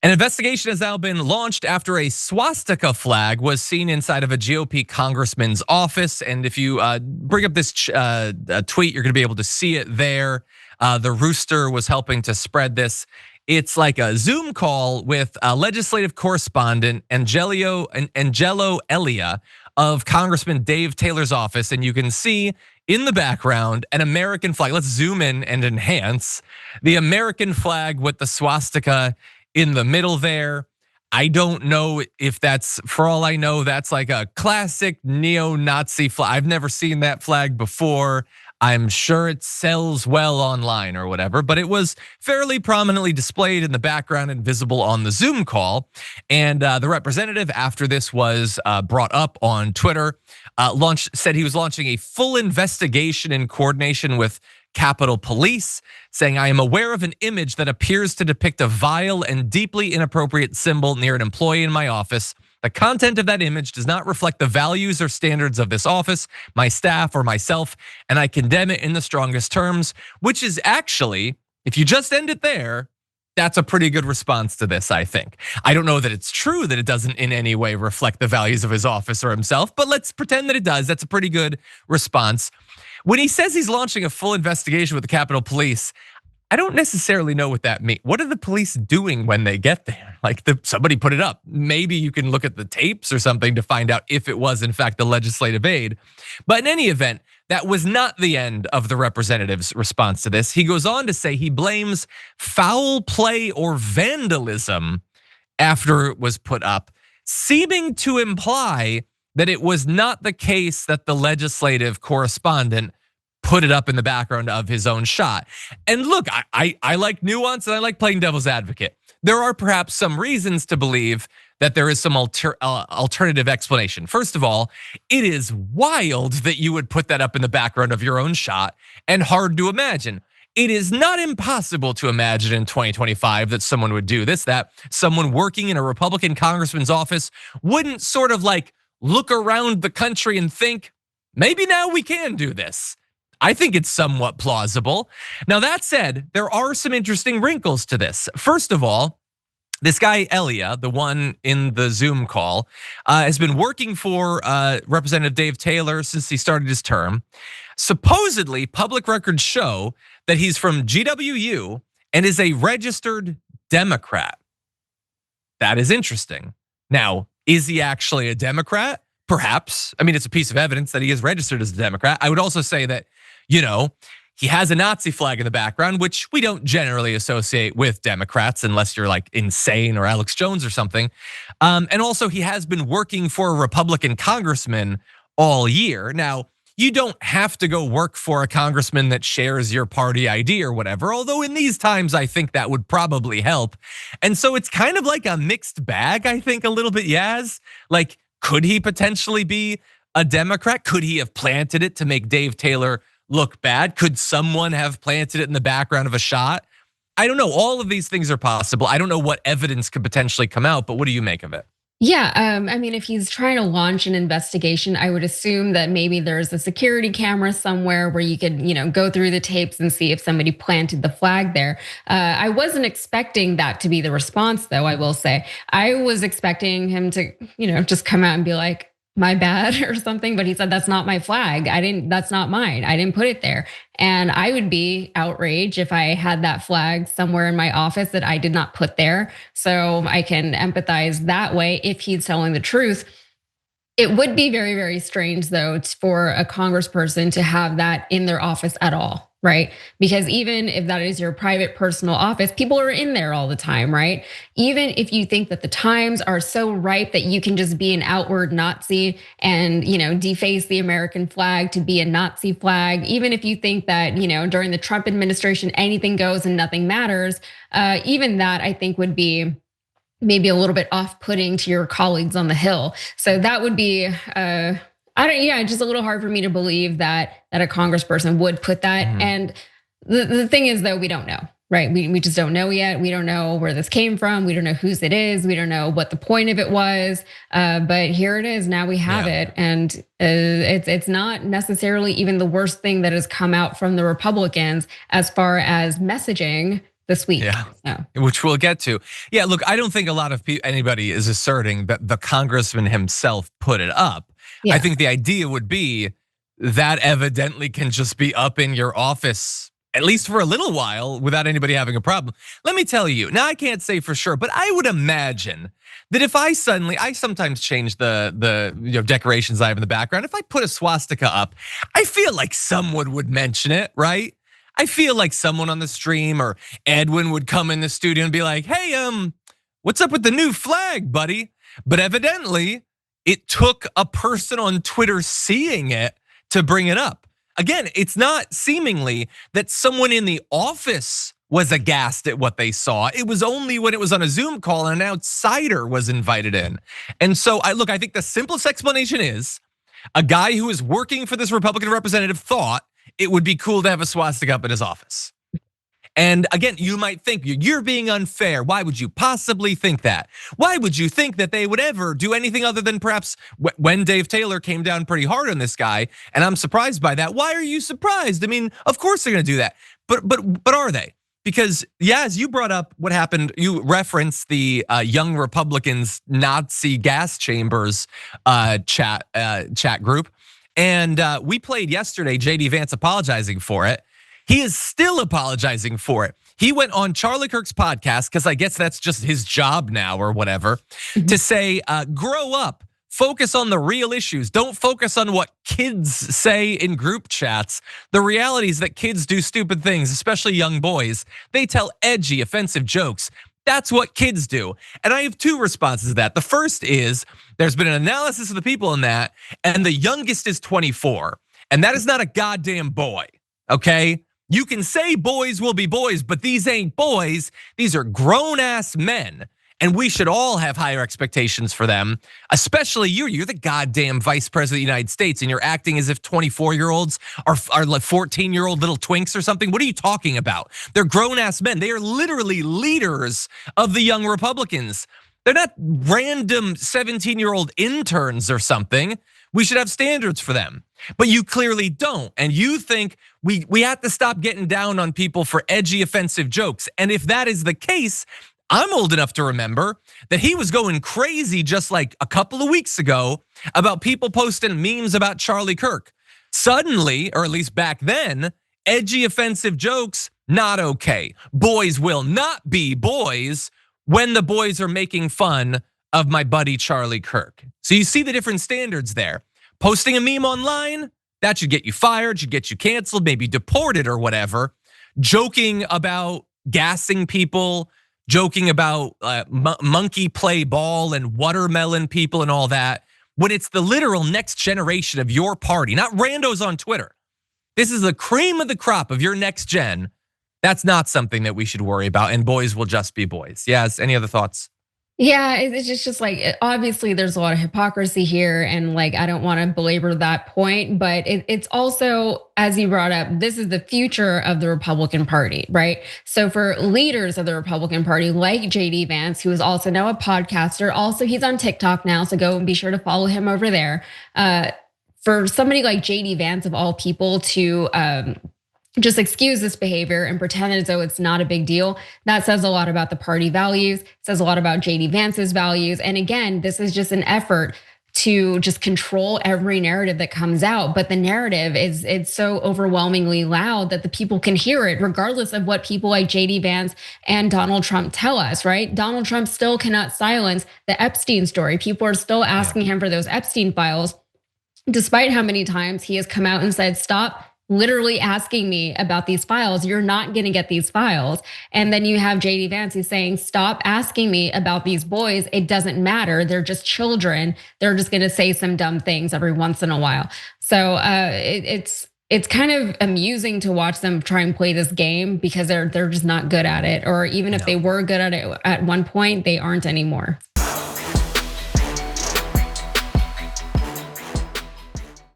An investigation has now been launched after a swastika flag was seen inside of a GOP congressman's office. And if you bring up this tweet, you're going to be able to see it there. The Rooster was helping to spread this. It's like a Zoom call with a legislative correspondent, Angelo Elia of Congressman Dave Taylor's office. And you can see in the background an American flag. Let's zoom in and enhance the American flag with the swastika in the middle there. I don't know if that's, for all I know, that's like a classic neo-Nazi flag. I've never seen that flag before. I'm sure it sells well online or whatever, but it was fairly prominently displayed in the background and visible on the Zoom call. And the representative, after this was brought up on Twitter, said he was launching a full investigation in coordination with Capitol Police, saying, "I am aware of an image that appears to depict a vile and deeply inappropriate symbol near an employee in my office. The content of that image does not reflect the values or standards of this office, my staff, or myself, and I condemn it in the strongest terms," which is actually, if you just end it there, that's a pretty good response to this, I think. I don't know that it's true that it doesn't in any way reflect the values of his office or himself, but let's pretend that it does. That's a pretty good response. When he says he's launching a full investigation with the Capitol Police, I don't necessarily know what that means. What are the police doing when they get there? Like somebody put it up. Maybe you can look at the tapes or something to find out if it was in fact the legislative aid. But in any event, that was not the end of the representative's response to this. He goes on to say he blames foul play or vandalism after it was put up, seeming to imply that it was not the case that the legislative correspondent put it up in the background of his own shot. And look, I like nuance and I like playing devil's advocate. There are perhaps some reasons to believe that there is some alternative explanation. First of all, it is wild that you would put that up in the background of your own shot and hard to imagine. It is not impossible to imagine in 2025 that someone would do this, that someone working in a Republican congressman's office wouldn't sort of like look around the country and think, maybe now we can do this. I think it's somewhat plausible. Now that said, there are some interesting wrinkles to this. First of all, this guy Elia, the one in the Zoom call, has been working for Representative Dave Taylor since he started his term. Supposedly, public records show that he's from GWU and is a registered Democrat. That is interesting. Now, is he actually a Democrat? Perhaps. I mean, it's a piece of evidence that he is registered as a Democrat. I would also say that, he has a Nazi flag in the background, which we don't generally associate with Democrats unless you're like insane or Alex Jones or something. And also he has been working for a Republican congressman all year. Now, you don't have to go work for a congressman that shares your party ID or whatever, although in these times, I think that would probably help. And so it's kind of like a mixed bag, I think, a little bit, Yaz. Like, could he potentially be a Democrat? Could he have planted it to make Dave Taylor look bad? Could someone have planted it in the background of a shot? I don't know. All of these things are possible. I don't know what evidence could potentially come out, but what do you make of it? Yeah, I mean, if he's trying to launch an investigation, I would assume that maybe there's a security camera somewhere where you could, go through the tapes and see if somebody planted the flag there. I wasn't expecting that to be the response, though, I will say. I was expecting him to, just come out and be like, my bad or something, but he said, that's not my flag. That's not mine. I didn't put it there. And I would be outraged if I had that flag somewhere in my office that I did not put there. So I can empathize that way if he's telling the truth. It would be very, very strange, though, for a congressperson to have that in their office at all, right? Because even if that is your private personal office, people are in there all the time, right? Even if you think that the times are so ripe that you can just be an outward Nazi and, deface the American flag to be a Nazi flag, even if you think that, during the Trump administration, anything goes and nothing matters, even that I think would be maybe a little bit off-putting to your colleagues on the Hill. So that would be, just a little hard for me to believe that a congressperson would put that. And the thing is, though, we don't know, right? We just don't know yet. We don't know where this came from. We don't know whose it is. We don't know what the point of it was. But here it is. Now we have it, and it's not necessarily even the worst thing that has come out from the Republicans as far as messaging this week. Yeah, So. which we'll get to. Yeah, look, I don't think a lot of anybody is asserting that the congressman himself put it up. I Yeah. think the idea would be that evidently can just be up in your office, at least for a little while, without anybody having a problem. Let me tell you, now I can't say for sure, but I would imagine that if I sometimes change the decorations I have in the background. If I put a swastika up, I feel like someone would mention it, right? I feel like someone on the stream or Edwin would come in the studio and be like, hey, what's up with the new flag, buddy? But evidently, it took a person on Twitter seeing it to bring it up. Again, it's not seemingly that someone in the office was aghast at what they saw. It was only when it was on a Zoom call and an outsider was invited in. And so I think the simplest explanation is a guy who is working for this Republican representative thought it would be cool to have a swastika up in his office. And again, you might think you're being unfair. Why would you possibly think that? Why would you think that they would ever do anything other than perhaps when Dave Taylor came down pretty hard on this guy? And I'm surprised by that. Why are you surprised? I mean, of course they're gonna do that. But are they? Because yeah, as you brought up what happened, you referenced the Young Republicans Nazi gas chambers chat group. And we played yesterday JD Vance apologizing for it. He is still apologizing for it. He went on Charlie Kirk's podcast, because I guess that's just his job now or whatever, to say, grow up, focus on the real issues. Don't focus on what kids say in group chats. The reality is that kids do stupid things, especially young boys. They tell edgy, offensive jokes. That's what kids do. And I have two responses to that. The first is there's been an analysis of the people in that, and the youngest is 24. And that is not a goddamn boy, okay? You can say boys will be boys, but these ain't boys. These are grown ass men. And we should all have higher expectations for them, especially you. You're the goddamn vice president of the United States, and you're acting as if 24-year-olds are like 14-year-old little twinks or something. What are you talking about? They're grown ass men. They are literally leaders of the Young Republicans. They're not random 17-year-old interns or something. We should have standards for them. But you clearly don't. And you think we have to stop getting down on people for edgy, offensive jokes. And if that is the case, I'm old enough to remember that he was going crazy just like a couple of weeks ago about people posting memes about Charlie Kirk. Suddenly, or at least back then, edgy, offensive jokes, not okay. Boys will not be boys when the boys are making fun of my buddy Charlie Kirk. So you see the different standards there. Posting a meme online, that should get you fired, should get you canceled, maybe deported or whatever. Joking about gassing people, joking about monkey play ball and watermelon people and all that, when it's the literal next generation of your party, not randos on Twitter. This is the cream of the crop of your next gen. That's not something that we should worry about, and boys will just be boys. Yes, any other thoughts? Yeah, it's just like obviously there's a lot of hypocrisy here, and like I don't want to belabor that point, but it's also, as you brought up, this is the future of the Republican Party, right? So for leaders of the Republican Party, like JD Vance, who is also now a podcaster, also he's on TikTok now, so go and be sure to follow him over there. For somebody like JD Vance of all people to just excuse this behavior and pretend as though it's not a big deal. That says a lot about the party values, says a lot about JD Vance's values. And again, this is just an effort to just control every narrative that comes out. But the narrative it's so overwhelmingly loud that the people can hear it, regardless of what people like JD Vance and Donald Trump tell us, right? Donald Trump still cannot silence the Epstein story. People are still asking him for those Epstein files, despite how many times he has come out and said, stop literally asking me about these files. You're not gonna get these files. And then you have JD Vance, he's saying, stop asking me about these boys. It doesn't matter. They're just children. They're just gonna say some dumb things every once in a while. So it's kind of amusing to watch them try and play this game, because they're just not good at it. Or even if they were good at it at one point, they aren't anymore.